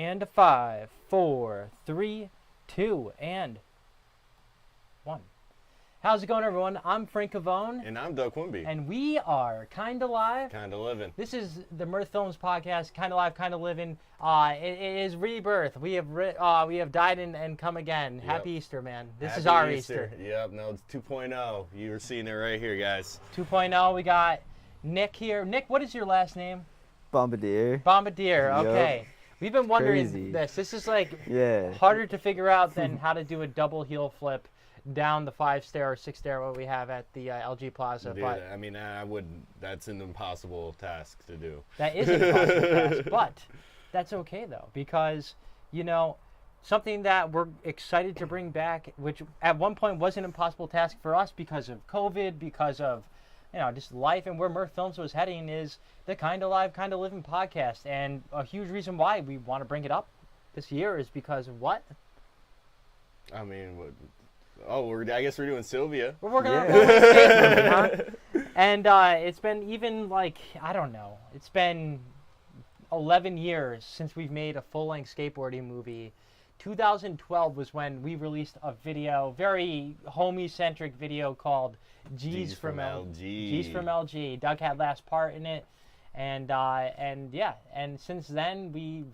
And a 5, 4, 3, 2, and 1. How's it going, everyone? I'm Frank Cavone. And I'm Doug Quimby. And we are Kinda Live. Kinda Livin. This is the Mirth Films podcast, Kinda Live, Kinda Livin. It is rebirth. We have died and come again. Yep. Happy Easter, man. This is our Easter. Yep, no, it's 2.0. You were seeing it right here, guys. 2.0, we got Nick here. Nick, what is your last name? Bombardier. Bombardier, okay. Yep. We've been wondering Crazy. this. This is like harder to figure out than how to do a double heel flip down the 5-stair or 6-stair what we have at the LG Plaza. Dude, but I mean, I wouldn't. That's an impossible task to do. That is an impossible task, but that's okay though, because you know something that we're excited to bring back, which at one point was an impossible task for us because of COVID, because of just life and where Mirth Films was heading, is the Kinda Live, Kinda Livin podcast. And a huge reason why we want to bring it up this year is because of what? I mean, I guess we're doing Sylvia. We're working on skateboarding, huh? And it's been even it's been 11 years since we've made a full-length skateboarding movie. 2012 was when we released a video, very homie-centric video called G's from LG. G's from LG. Doug had last part in it, and since then we've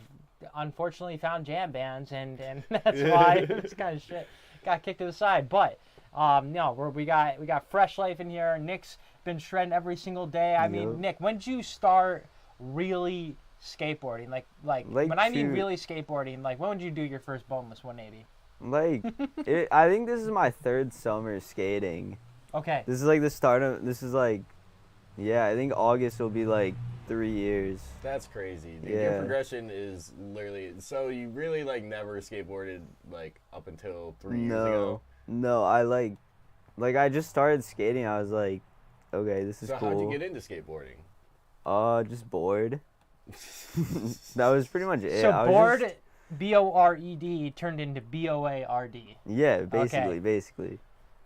unfortunately found jam bands, and that's why this kind of shit got kicked to the side. But we got fresh life in here. Nick's been shredding every single day. I mean, Nick, when did you start really skateboarding? Like when I mean really skateboarding, like when would you do your first boneless 180? I think this is my third summer skating. Okay. This is like the start of, I think August will be like 3 years. That's crazy. Dude. Your progression is literally, so you really never skateboarded up until 3 years ago? No, I just started skating. I was like, okay, this is cool. So how'd you get into skateboarding? Just bored. That was pretty much it. So bored, B-O-R-E-D turned into B-O-A-R-D. Yeah, basically.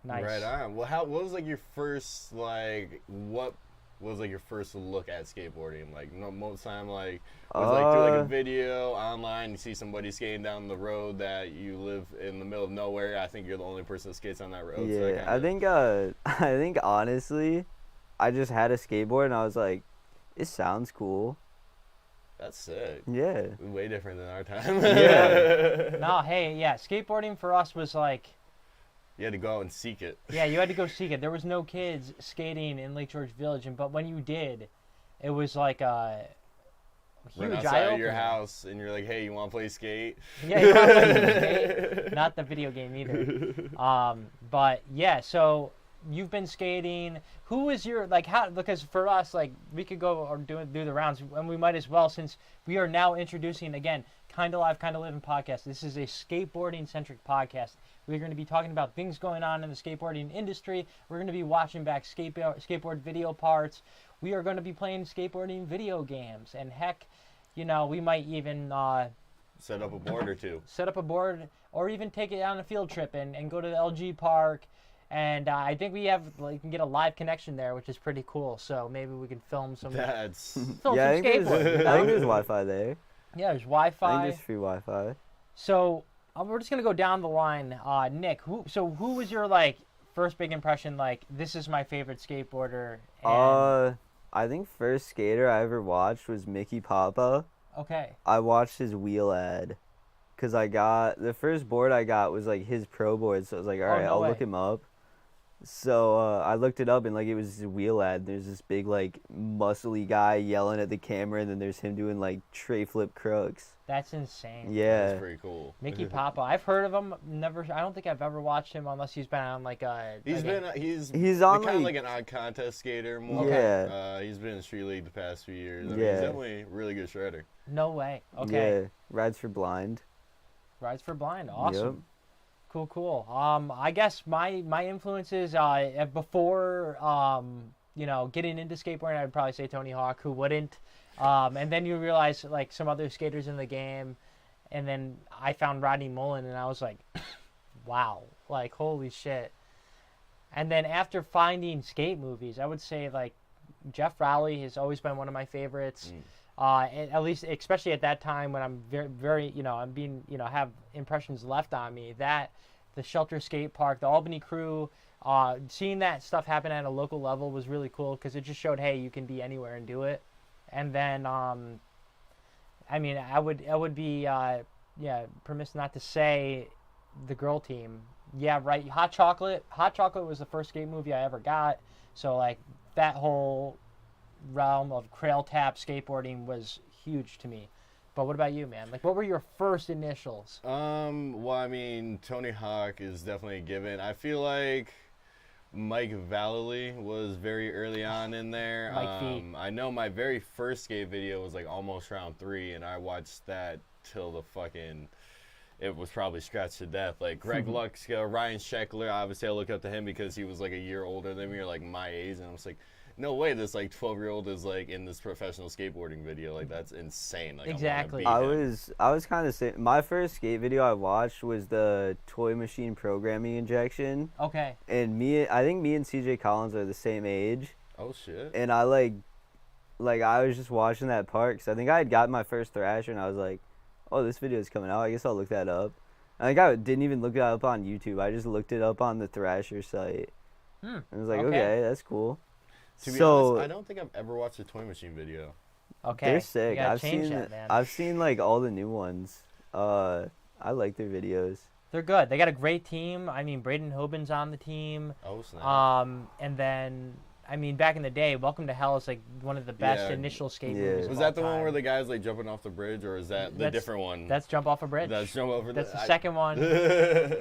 Nice. Right on. Well, what was your first what was your first look at skateboarding? Most time was through a video online, you see somebody skating down the road that you live in the middle of nowhere. I think you're the only person that skates on that road. Yeah, so I think honestly, I just had a skateboard and I was like, it sounds cool. That's sick. Yeah. Way different than our time. Yeah. No, hey, yeah, skateboarding for us was like, you had to go out and seek it. Yeah, you had to go seek it. There was no kids skating in Lake George Village, but when you did, it was like a huge outside eye-opener. Of your house, and you're like, hey, you want to play skate? Yeah, you want to play skate. Not the video game either. But yeah, so you've been skating. Who is your, because for us, we could go or do the rounds, and we might as well, since we are now introducing, again, Kinda Live, Kinda Livin podcast. This is a skateboarding-centric podcast. We're going to be talking about things going on in the skateboarding industry. We're going to be watching back skateboard video parts. We are going to be playing skateboarding video games. And heck, we might even set up a board or two. Set up a board, or even take it on a field trip and go to the LG park. And I think we can get a live connection there, which is pretty cool. So maybe we can film some skateboarding. I think there's Wi-Fi there. Yeah, there's Wi-Fi. I think there's free Wi-Fi. So we're just gonna go down the line. Nick, who was your first big impression? This is my favorite skateboarder. And I think first skater I ever watched was Mickey Papa. Okay. I watched his wheel ad, cause the first board I got was his pro board. So I was like, all right, I'll look him up. So I looked it up, and it was his wheel ad. There's this big muscly guy yelling at the camera, and then there's him doing tray flip crooks. That's insane. Yeah, that's pretty cool. Mickey Papa, I've heard of him. I don't think I've ever watched him unless he's been on he's on kind of an odd contest skater more. Yeah. He's been in Street League the past few years. He's definitely a really good shredder. No way. Okay. Yeah, rides for blind. Awesome. Yep. Cool. I guess my influences before getting into skateboarding, I'd probably say Tony Hawk. Who wouldn't? And then you realize some other skaters in the game, and then I found Rodney Mullen, and I was like, wow, holy shit. And then after finding skate movies, I would say Jeff Rowley has always been one of my favorites. At least, especially at that time when I'm very, I'm being, have impressions left on me. That the Shelter Skate Park, the Albany crew, seeing that stuff happen at a local level was really cool because it just showed, hey, you can be anywhere and do it. And then, I mean, I would be, permissive not to say the girl team. Yeah, right. Hot Chocolate. Hot Chocolate was the first skate movie I ever got. So like that whole realm of crail tap skateboarding was huge to me. But what about you, man? Like, what were your first initials? Well, I mean, Tony Hawk is definitely a given. I feel like Mike Vallely was very early on in there. Mike V. I know my very first skate video was like almost round 3, and I watched that till the fucking, it was probably scratched to death. Like Greg Luxka, Ryan Sheckler, obviously I look up to him because he was like a year older than me, or like my age, and I was like, no way this like 12-year-old is like in this professional skateboarding video. Like that's insane. Like exactly. I was kind of saying my first skate video I watched was the Toy Machine programming injection. Okay. And I think me and CJ Collins are the same age. Oh shit. And I like I was just watching that part because I think I had gotten my first Thrasher and I was like, oh, this video is coming out. I guess I'll look that up. I think I didn't even look it up on YouTube. I just looked it up on the Thrasher site. And I was like, okay, that's cool. To be honest, I don't think I've ever watched a Toy Machine video. Okay. They're sick. Man. I've seen like all the new ones. I like their videos. They're good. They got a great team. I mean, Braden Hoban's on the team. Oh snap. And then I mean, back in the day, Welcome to Hell is like one of the best initial skate movies. Was that the one where the guy's like jumping off the bridge, or is that the different one? That's Jump Off a Bridge. That's Jump Off a Bridge. That's the second one.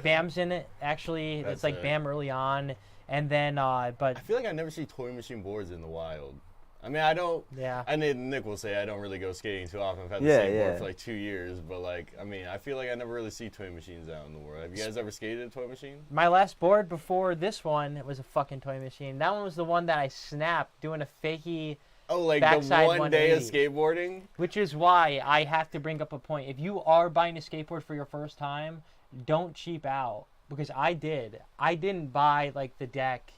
Bam's in it actually. It's like Bam early on. And then, but I feel like I never see Toy Machine boards in the wild. I mean, I don't. Yeah. I mean, Nick will say I don't really go skating too often. I've had the same board for like 2 years, but like, I mean, I feel like I never really see toy machines out in the world. Have you guys ever skated a toy machine? My last board before this one was a fucking toy machine. That one was the one that I snapped doing a fakey. Oh, like the one day of skateboarding? Which is why I have to bring up a point. If you are buying a skateboard for your first time, don't cheap out. Because I did. I didn't buy like the deck.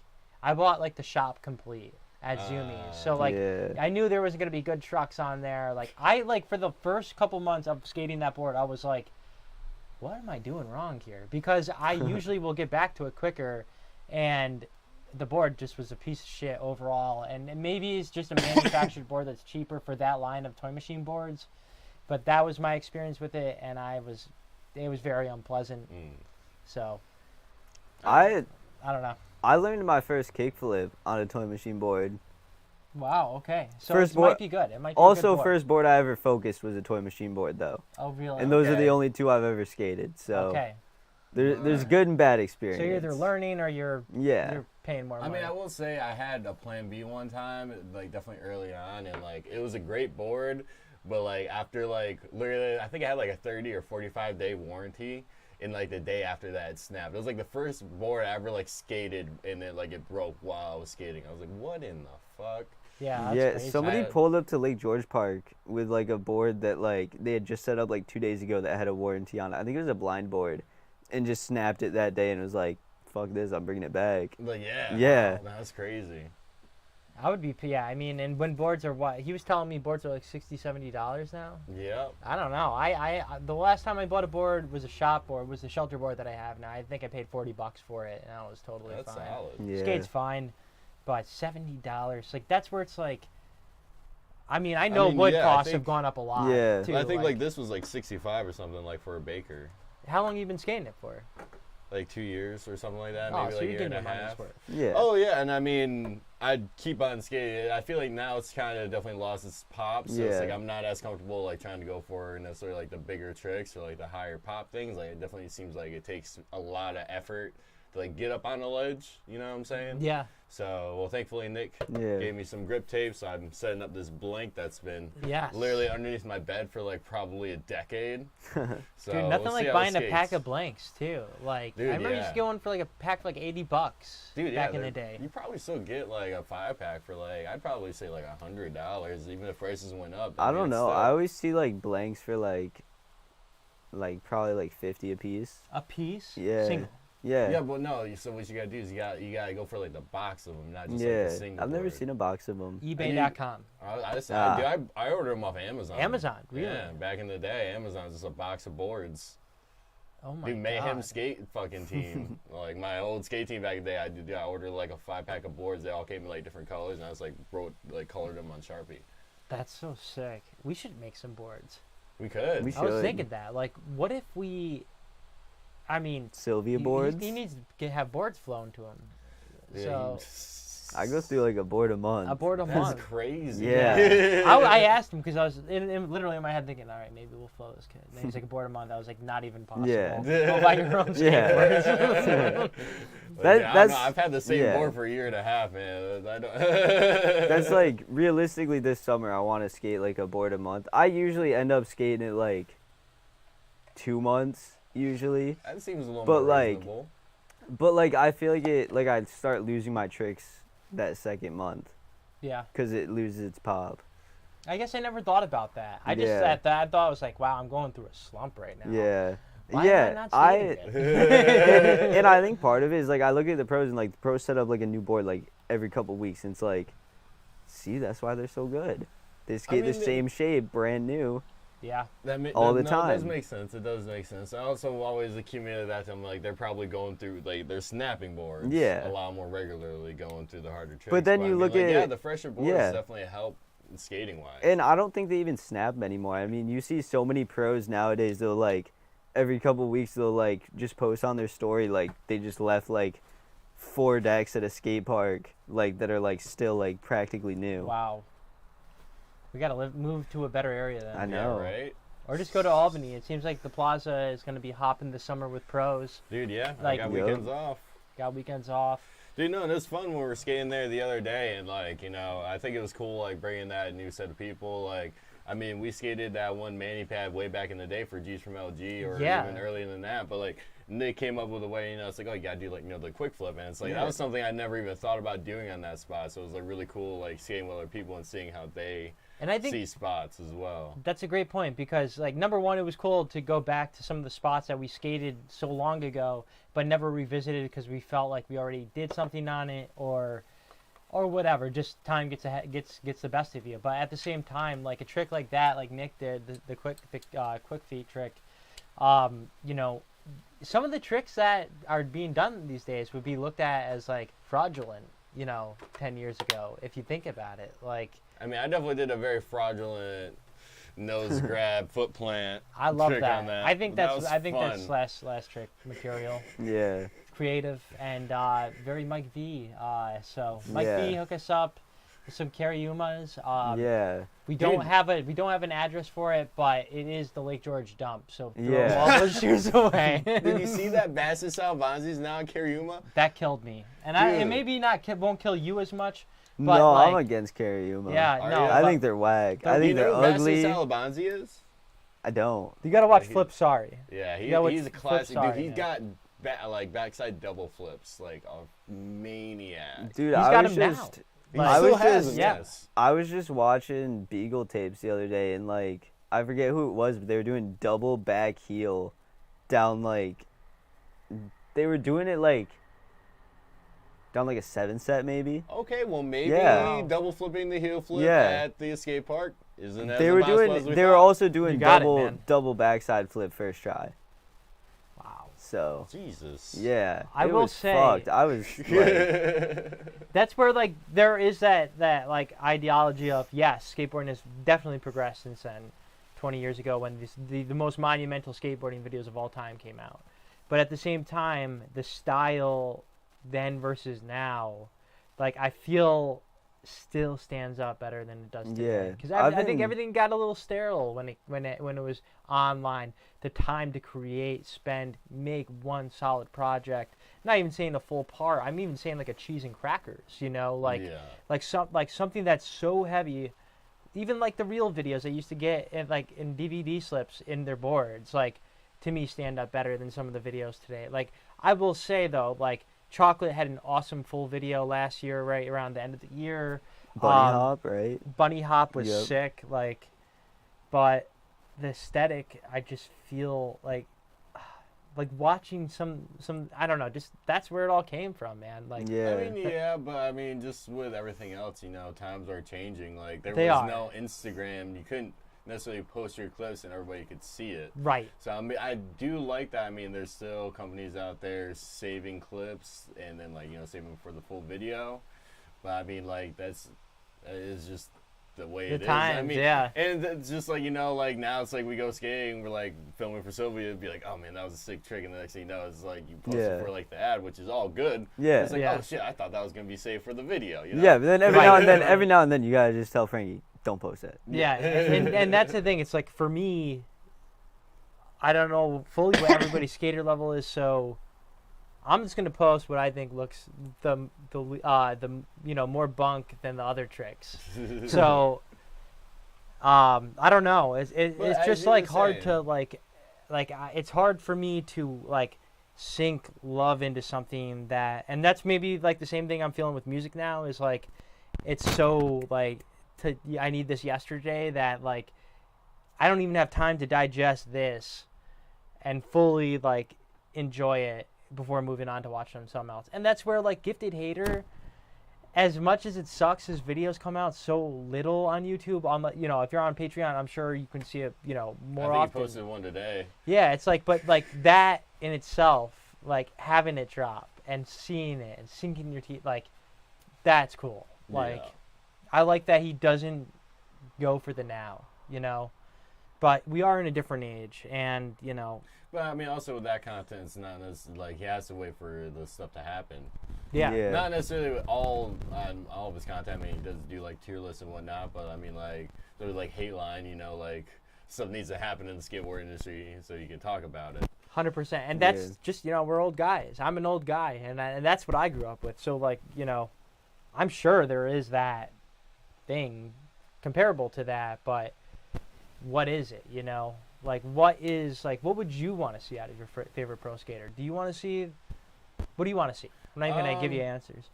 I bought like the shop complete at Zumiez. So like I knew there was gonna be good trucks on there. Like I like for the first couple months of skating that board, I was like, what am I doing wrong here? Because I usually will get back to it quicker, and the board just was a piece of shit overall. And maybe it's just a manufactured board that's cheaper for that line of toy machine boards. But that was my experience with it, and it was very unpleasant. So, I don't know. I learned my first kickflip on a toy machine board. Wow. Okay. So it might be good. It might be also a good board. First board I ever focused was a toy machine board though. Oh really? And those are the only two I've ever skated. So there's good and bad experience. So you're either learning or you're paying more money. I mean, I will say I had a Plan B one time, like definitely early on, and like it was a great board, but like after like literally, I think I had like a 30 or 45 day warranty. And like the day after that, it snapped. It was like the first board I ever like skated, and then like it broke while I was skating. I was like, "What in the fuck?" Yeah, that's crazy. Somebody pulled up to Lake George Park with like a board that like they had just set up like 2 days ago that had a warranty on it. I think it was a blind board, and just snapped it that day and was like, "Fuck this! I'm bringing it back." Like yeah, wow, that's crazy. I would be, I mean, and when boards are what? He was telling me boards are like $60, $70 now. Yeah. I don't know. I the last time I bought a board was a shop board, was the shelter board that I have now. I think I paid $40 for it, and that was totally fine. That's solid. Yeah. Skate's fine, but $70, like that's where it's like. I mean, I know wood costs have gone up a lot. Yeah. Too, I think like this was like 65 or something, like for a baker. How long have you been skating it for? Like 2 years or something like that, oh, maybe so like a you're year and a getting half. Yeah. Oh yeah, and I mean, I'd keep on skating. I feel like now it's kind of definitely lost its pop, so it's like I'm not as comfortable like trying to go for necessarily like the bigger tricks or like the higher pop things. Like it definitely seems like it takes a lot of effort to like get up on the ledge. You know what I'm saying? Yeah. So, well, thankfully Nick gave me some grip tape, so I'm setting up this blank that's been literally underneath my bed for like probably a decade. So dude, nothing like buying a pack of blanks too. Like dude, I remember just going for like a pack for like $80 back in the day. You probably still get like a 5-pack for like, I'd probably say like $100, even if prices went up. I don't know. I always see like blanks for like probably like 50 a piece. A piece? Yeah. Single. Yeah. Yeah, but no. So what you gotta do is you gotta go for like the box of them, not just like the single. I've never board. seen a box of them. eBay.com. I order them off Amazon. Amazon, really? Yeah, back in the day, Amazon's just a box of boards. Oh my Dude, Mayhem God. skate fucking team. Like my old skate team back in the day, I ordered like a 5-pack of boards. They all came in like different colors, and I just colored them on Sharpie. That's so sick. We should make some boards. We could. We I was should. thinking that. Like, what if we? I mean, Sylvia boards. He needs to have boards flown to him. Yeah, So I go through like a board a month. a board a That's month. crazy. Yeah. I asked him because I was literally in my head thinking, all right, maybe we'll flow this kid. And then he's like, a board a month. I was like, not even possible. Yeah. Go buy your own Yeah. skateboards. That's I've had the same yeah. board for a year and a half, man. I don't That's like realistically this summer I want to skate like a board a month. I usually end up skating it like 2 months usually. That seems a little But, more like, reasonable. But like I feel like I'd start losing my tricks that second month Yeah. because it loses its pop. I guess I never thought about that. I just Yeah. at that I thought I was like, wow, I'm going through a slump right now. Yeah. Why yeah. am I not skating And I think part of it is like I look at the pros and like the pros set up like a new board like every couple weeks and it's like, see, that's why they're so good. They skate the same shape, brand new. Yeah. All the It does time. make sense. It does make sense. I also always accumulated that to them, like they're probably going through like their snapping boards. Yeah. A lot more regularly going through the harder tricks. But then I you mean, look like, at yeah, the fresher boards yeah. definitely help skating wise. And I don't think they even snap anymore. I mean, you see so many pros nowadays. They'll like every couple weeks they'll like just post on their story like they just left like 4 decks at a skate park like that are like still like practically new. Wow. We gotta move to a better area then. I know. Yeah, right? Or just go to Albany. It seems like the plaza is going to be hopping this summer with pros. Dude, yeah. Like- I got Yep. weekends off. Got weekends off. Dude, no, it was fun when we were skating there the other day, and like, you know, I think it was cool like bringing that new set of people. Like, I mean, we skated that one mani pad way back in the day for G's from LG, or Yeah. even earlier than that. But like, they came up with a way, you know, it's like, oh, you gotta do like, you know, the quick flip, and it's like that was something I never even thought about doing on that spot. So it was like really cool, like skating with other people and seeing how they And I think see spots as well. that's a great point because, like, number one, it was cool to go back to some of the spots that we skated so long ago, but never revisited because we felt like we already did something on it, or whatever. Just time gets the best of you. But at the same time, like a trick like that, like Nick did, the quick feet trick, you know, some of the tricks that are being done these days would be looked at as like fraudulent, you know, 10 years ago, if you think about it. Like, I mean, I definitely did a very fraudulent nose grab, foot plant. I love trick that. on that. I think That was that's fun. last trick material. Yeah. Creative and very Mike V. So Mike Yeah. V, hook us up with some Cariumas. Yeah. We don't Dude. have an address for it, but it is the Lake George dump. So throw Yeah. all those shoes away. Did you see that Basset Salvanzi's now in Cariuma? That killed me, and Dude. maybe won't kill you as much. But No, I'm like, against Cariuma. yeah, Are no. you? I but think they're whack. I Do you think they're know who ugly. Basset Salvanzi is? I don't. you gotta watch he- Flip Sorry. Yeah, Yeah, what's he's a Flip classic dude. Sorry, He's yeah. got backside double flips, like a maniac. Dude, He's I got was him now. just He Like- I still was has just- him, yeah. yes. I was just watching Beagle tapes the other day and like I forget who it was, but they were doing double back heel down like they were doing it like down like a 7-set maybe. Okay, well maybe Yeah. double flipping the heel flip Yeah. at the escape park isn't as They were impossible as we they were thought. also doing You got it, double man. double backside flip first try. Wow. So Jesus. yeah, I it will was say- fucked. I was like, That's where like there is that like ideology of yes, skateboarding has definitely progressed since then. 20 years ago when the most monumental skateboarding videos of all time came out. But at the same time, the style then versus now, like I feel still stands up better than it does today. Yeah. Because I've I think been- everything got a little sterile when it was online. The time to create, spend, make one solid project. Not even saying a full part. I'm even saying like a cheese and crackers. You know, like Yeah. like something that's so heavy. Even like the real videos they used to get in DVD slips in their boards, like to me stand up better than some of the videos today. Like I will say though, like Chocolate had an awesome full video last year, right around the end of the year. bunny hop, right? Bunny Hop was Yep. sick, like, but the aesthetic, I just feel like like watching some I don't know, just that's where it all came from, man. Like Yeah. I mean, yeah, but I mean, just with everything else, you know, times are changing. Like there They was are. no Instagram. You couldn't necessarily post your clips and everybody could see it. right. So I mean, I do like that. I mean, there's still companies out there saving clips and then like, you know, saving them for the full video. But I mean, like that is just the way The it is. times, I mean, yeah. and it's just like, you know, like now it's like we go skating, we're like filming for Sylvia, it'd be like, oh man, that was a sick trick, and the next thing you know, it's like you post it for like the ad, which is all good. Yeah. It's like, Yeah. oh shit, I thought that was gonna be saved for the video. You know? Yeah, but then every Right. now and then, you gotta just tell Frankie, don't post that. Yeah, and that's the thing. It's like for me, I don't know fully what everybody's skater level is, so I'm just gonna post what I think looks the you know, more bunk than the other tricks. So I don't know. It's But just as you like were hard saying- to it's hard for me to like sink love into something that, and that's maybe like the same thing I'm feeling with music now is like it's so like I need this yesterday that like I don't even have time to digest this and fully like enjoy it before moving on to watching something else. And that's where like Gifted Hater, as much as it sucks his videos come out so little on YouTube, on you know, if you're on Patreon, I'm sure you can see it, you know, more I think often. you posted one today. Yeah, it's like, but like that in itself, like having it drop and seeing it and sinking your teeth, like that's cool. Like Yeah. I like that he doesn't go for the now, you know. But we are in a different age, and you know. But I mean, also with that content, it's not necessarily like he has to wait for the stuff to happen. Yeah. Not necessarily with all of his content. I mean, he does do like tier lists and whatnot, but I mean, like there's like hate line, you know, like stuff needs to happen in the skateboard industry so you can talk about it. 100%, and that's just, you know, we're old guys. I'm an old guy, and that's what I grew up with. So like, you know, I'm sure there is that thing comparable to that, but what is it, you know? Like what would you want to see out of your favorite pro skater? Do you want to see, what do you want to see? I'm not even gonna give you answers.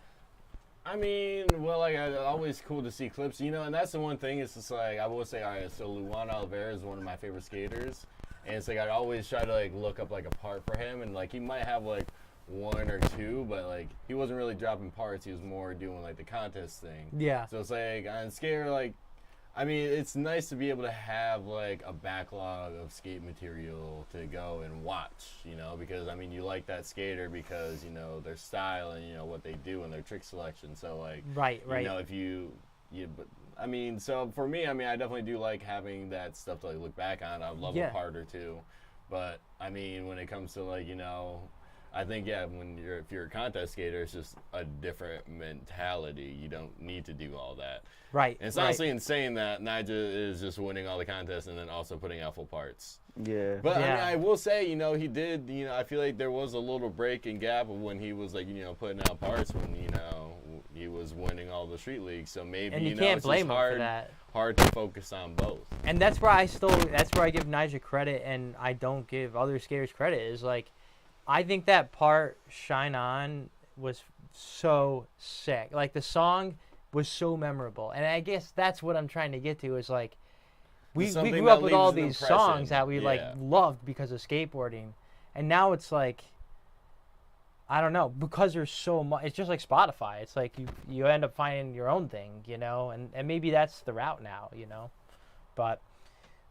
I mean, well, like, it's always cool to see clips, you know, and that's the one thing. It's just like, I will say, all right, so Luan Oliveira is one of my favorite skaters, and it's like I always try to like look up like a part for him, and like he might have like one or two, but like he wasn't really dropping parts. He was more doing like the contest thing. Yeah. So it's like on skater, like, I mean, it's nice to be able to have like a backlog of skate material to go and watch, you know, because I mean, you like that skater because, you know, their style and, you know, what they do and their trick selection. So like, Right. you know, if but I mean, so for me, I mean, I definitely do like having that stuff to like look back on. I love a part or two, but I mean, when it comes to like, you know, I think, yeah, if you're a contest skater, it's just a different mentality. You don't need to do all that. Right. And it's honestly insane that Nigel is just winning all the contests and then also putting out full parts. Yeah. But Yeah. I mean, I will say, you know, he did, you know, I feel like there was a little break and gap of when he was like, you know, putting out parts when, you know, he was winning all the street leagues. So maybe, And you know, can't it's blame just him hard, for that. hard to focus on both. And that's where I give Nigel credit, and I don't give other skaters credit, is like, I think that part, Shine On, was so sick. Like, the song was so memorable. And I guess that's what I'm trying to get to, is like, we grew up with all these songs that we like loved because of skateboarding. And now it's like, I don't know, because there's so much, it's just like Spotify. It's like you end up finding your own thing, you know, and maybe that's the route now, you know. But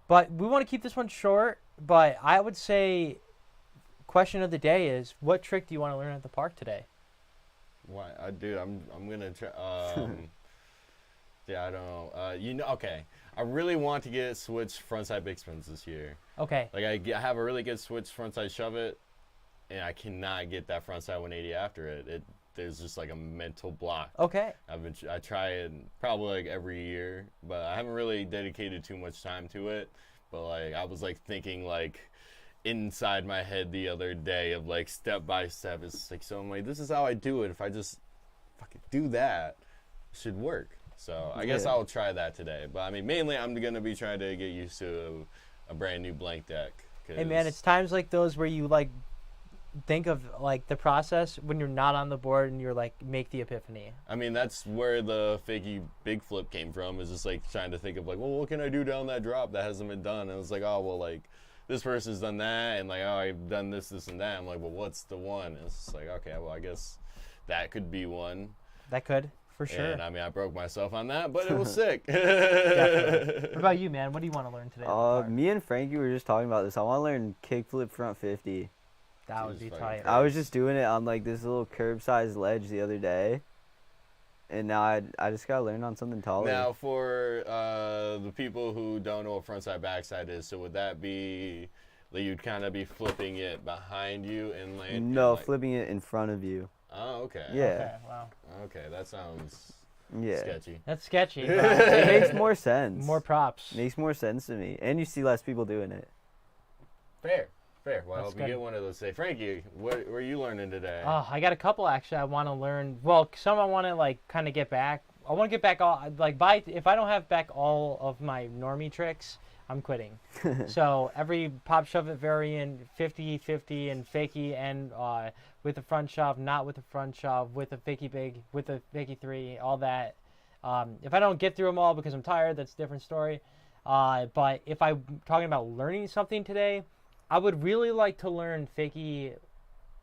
we want to keep this one short, but I would say, question of the day is, what trick do you want to learn at the park today? Why, dude, I'm gonna try. Yeah, I don't know. You know, okay. I really want to get switch frontside big spins this year. Okay. Like I have a really good switch frontside shove it, and I cannot get that frontside 180 after it. There's just like a mental block. Okay. I try it probably like every year, but I haven't really dedicated too much time to it. But like I was like thinking like inside my head the other day of like step by step. It's like, so I'm like, this is how I do it. If I just fucking do that, it should work. So I guess I'll try that today. But I mean, mainly I'm gonna be trying to get used to a brand new blank deck. Hey man, it's times like those where you like think of like the process when you're not on the board and you're like make the epiphany. I mean, that's where the fakey big flip came from, is just like trying to think of like, well, what can I do down that drop that hasn't been done? And it was like, oh well, like this person's done that, and like, oh, I've done this, and that. I'm like, well, what's the one? And it's like, okay, well, I guess that could be one. That could, for sure. And I mean, I broke myself on that, but it was sick. Definitely. What about you, man? What do you want to learn today? Me and Frankie were just talking about this. I want to learn kickflip front 50. That would be tight. I was just doing it on like this little curb-sized ledge the other day. And now I just gotta learn on something taller. Now, for the people who don't know what frontside backside is, so would that be that you'd kind of be flipping it behind you and land? No, flipping it in front of you. Oh, okay. Yeah. Okay, wow. Okay, that sounds sketchy. That's sketchy. It makes more sense. More props. Makes more sense to me, and you see less people doing it. Fair. Well, I That's hope you good. get one of those. Say, Frankie, what are you learning today? I got a couple actually. I want to learn. Well, some I want to like kind of get back. I want to get back all like if I don't have back all of my normie tricks, I'm quitting. So every pop shove it variant, 50-50 and fakie, and with a front shove, not with a front shove, with a fakie big, with a fakie 3, all that. If I don't get through them all because I'm tired, that's a different story. But if I'm talking about learning something today, I would really like to learn fakie,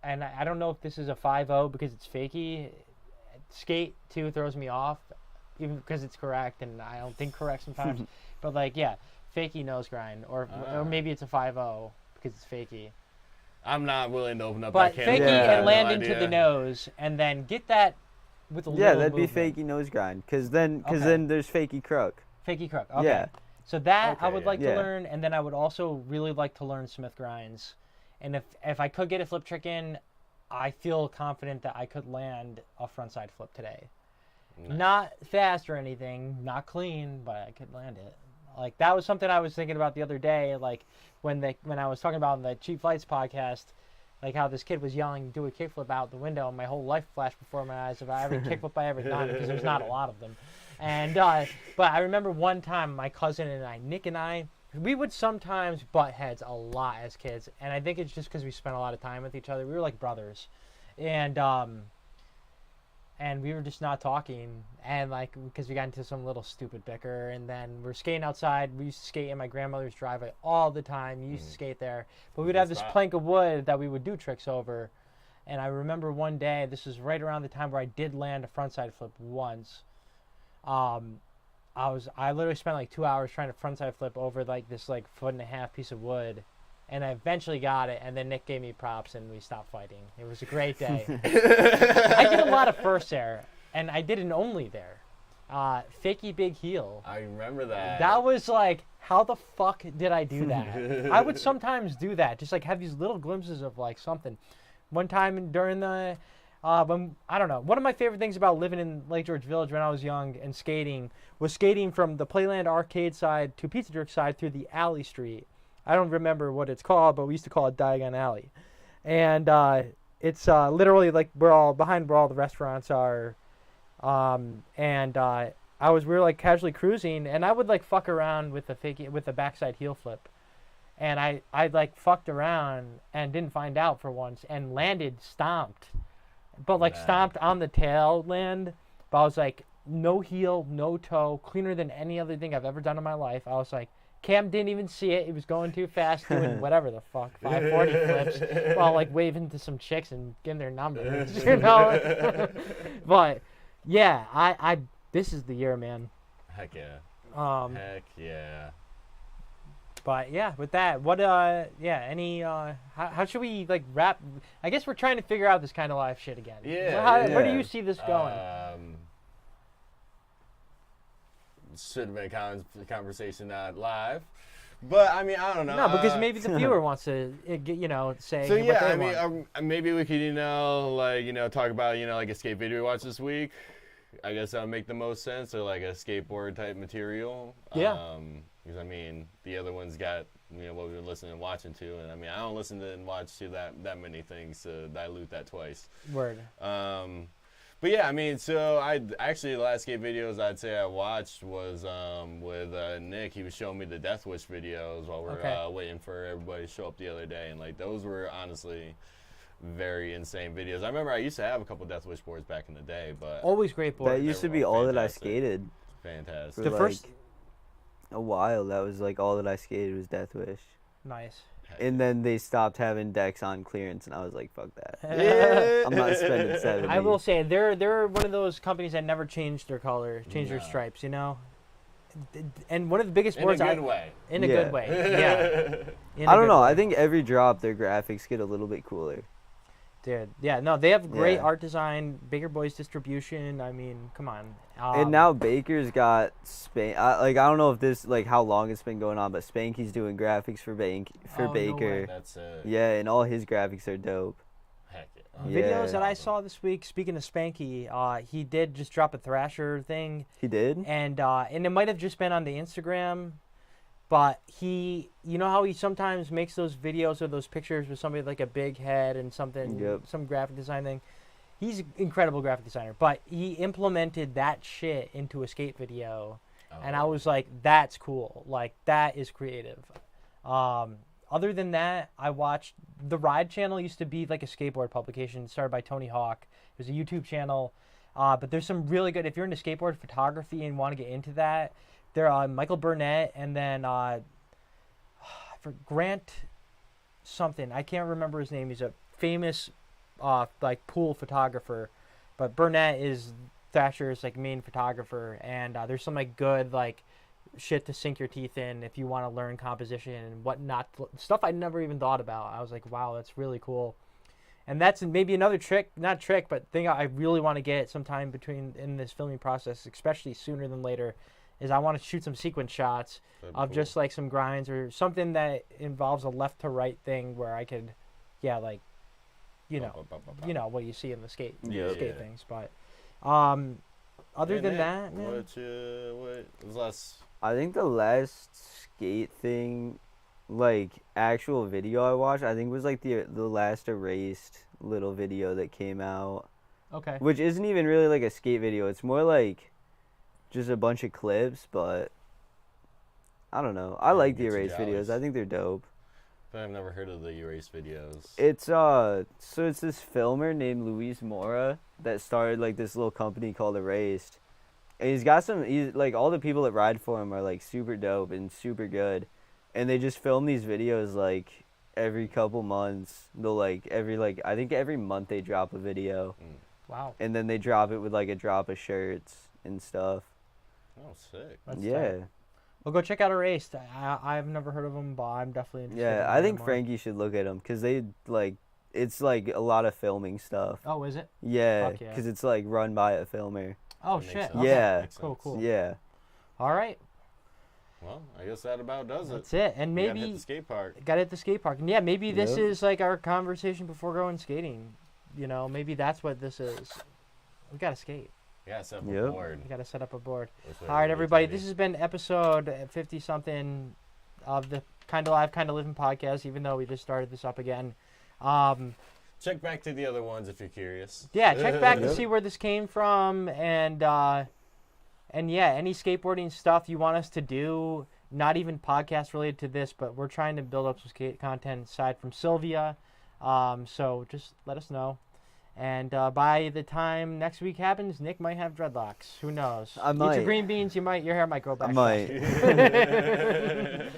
and I don't know if this is a 5-0 because it's fakie. Skate 2 throws me off, even because it's correct, and I don't think correct sometimes. But like, yeah, fakie nose grind, or maybe it's a 5-0 because it's fakie. I'm not willing to open up But that can. fakie and land into the nose, and then get that with a little that'd movement. be fakie nose grind, because then there's fakie crook. Fakie crook. Okay. Yeah. So that I Okay, would like yeah. to learn, and then I would also really like to learn Smith grinds. And if I could get a flip trick in, I feel confident that I could land a frontside flip today. Nice. Not fast or anything, not clean, but I could land it. Like that was something I was thinking about the other day. Like when I was talking about in the Cheap Flights podcast, like how this kid was yelling, "Do a kickflip out the window," and my whole life flashed before my eyes of every kickflip I ever done, because there's not a lot of them. And but I remember one time my cousin and I, Nick and I, we would sometimes butt heads a lot as kids, and I think it's just because we spent a lot of time with each other. We were like brothers, and we were just not talking, and like because we got into some little stupid bicker, and then we're skating outside. We used to skate in my grandmother's driveway all the time. We used to skate there, but we'd have this plank of wood that we would do tricks over. And I remember one day, this was right around the time where I did land a frontside flip once. I literally spent like 2 hours trying to frontside flip over like this like 1.5 foot piece of wood, and I eventually got it. And then Nick gave me props, and we stopped fighting. It was a great day. I did a lot of firsts there, and I did an only there. Fakie big heel. I remember that. That was like, how the fuck did I do that? I would sometimes do that, just like have these little glimpses of like something. One time during the when, I don't know, one of my favorite things about living in Lake George Village when I was young and skating was skating from the Playland arcade side to Pizza Jerk side through the alley street. I don't remember what it's called, but we used to call it Diagon Alley. And it's literally like where all the restaurants are. We were like casually cruising, and I would like fuck around with the backside heel flip. And I like fucked around and didn't find out for once and landed stomped. But like stomped on the tail land. But I was like, no heel, no toe, cleaner than any other thing I've ever done in my life. I was like, Cam didn't even see it. He was going too fast, doing whatever the fuck, 540 flips, while like waving to some chicks and getting their numbers, you know. But yeah, I this is the year, man. Heck yeah. Heck yeah. But yeah, with that, what how should we like wrap? I guess we're trying to figure out this kind of live shit again. Yeah. Where do you see this going? Should have been a conversation not live, but I mean, I don't know. No, because maybe the viewer wants to, say. So yeah, what they want. maybe we could, talk about, like a skate video we watched this week. I guess that would make the most sense, or like a skateboard type material. Yeah. Because I mean, the other one's got what we've been listening and watching to, and I mean, I don't listen to and watch to that many things to dilute that twice. Word. But yeah, I mean, so the last skate videos I'd say I watched was with Nick. He was showing me the Death Wish videos while we're waiting for everybody to show up the other day, and like those were honestly very insane videos. I remember I used to have a couple Death Wish boards back in the day, but always great boards. That used to be all that I skated. Fantastic. For a while, that was like all that I skated was Death Wish. Nice. And then they stopped having decks on clearance, and I was like, "Fuck that! Yeah. I'm not spending 70." I will say they're one of those companies that never changed their color, changed their stripes, you know. And one of the biggest boards in a good way. In a Yeah. good way, yeah. I don't know. I think every drop their graphics get a little bit cooler. Dude, yeah, no, they have great Yeah. art design, bigger boys distribution. I mean, come on. And now Baker's got I don't know if this how long it's been going on, but Spanky's doing graphics for Oh, no Baker. way. That's Yeah, and all his graphics are dope. heck yeah. Videos Yeah. that I saw this week. Speaking of Spanky, he did just drop a Thrasher thing, He did? and it might have just been on the Instagram, but you know how he sometimes makes those videos or those pictures with somebody with, like a big head and something, Yep. some graphic design thing. He's an incredible graphic designer, but he implemented that shit into a skate video, and I was like, that's cool. Like, that is creative. Other than that, I watched the Ride channel. Used to be like a skateboard publication started by Tony Hawk. It was a YouTube channel, but there's some really good. If you're into skateboard photography and want to get into that, there are Michael Burnett and then for Grant something. I can't remember his name. He's a famous like pool photographer, but Burnett is Thrasher's like main photographer, and there's some like good like shit to sink your teeth in if you want to learn composition and whatnot, stuff I never even thought about. I was like, wow, that's really cool. And that's maybe another but thing I really want to get sometime in this filming process, especially sooner than later, is I want to shoot some sequence shots of just like some grinds or something that involves a left to right thing where I could, what you see in the skate things. But other than that, man. What was last? I think the last skate thing, like actual video I watched, I think was like the last erased little video that came out. Okay. Which isn't even really like a skate video. It's more like just a bunch of clips, but I don't know. I like the erased videos. I think they're dope. But I've never heard of the erased videos. It's so it's this filmer named Luis Mora that started like this little company called Erased. And he's like all the people that ride for him are like super dope and super good. And they just film these videos like every couple months. They'll I think every month they drop a video. Wow. And then they drop it with like a drop of shirts and stuff. Oh, sick. That's yeah. tight. Well, go check out Erased. I've never heard of them, but I'm definitely interested. Yeah, in I think more. Frankie should look at them because they it's like a lot of filming stuff. Oh, is it? Yeah, Fuck yeah. because it's like run by a filmer. Oh, That makes shit. sense. Okay. Yeah. Makes Cool, sense. cool. Yeah. All right. Well, I guess that about does it. That's it. And We gotta maybe hit the skate park. got at the skate park. And yeah, maybe this Yep. is like our conversation before going skating. You know, maybe that's what this is. We got to skate. Yeah, set up Yep. a board. We got to set up a board. Which way All right, we everybody. take This it. has been episode 50-something of the Kinda Live, Kinda Livin podcast, even though we just started this up again. Check back to the other ones if you're curious. Yeah, check back to Yep. see where this came from, and yeah, any skateboarding stuff you want us to do, not even podcast related to this, but we're trying to build up some skate content aside from Sylvia. So just let us know. And by the time next week happens, Nick might have dreadlocks. Who knows? I Eat might. your green beans. Your hair might grow back. I might. faster.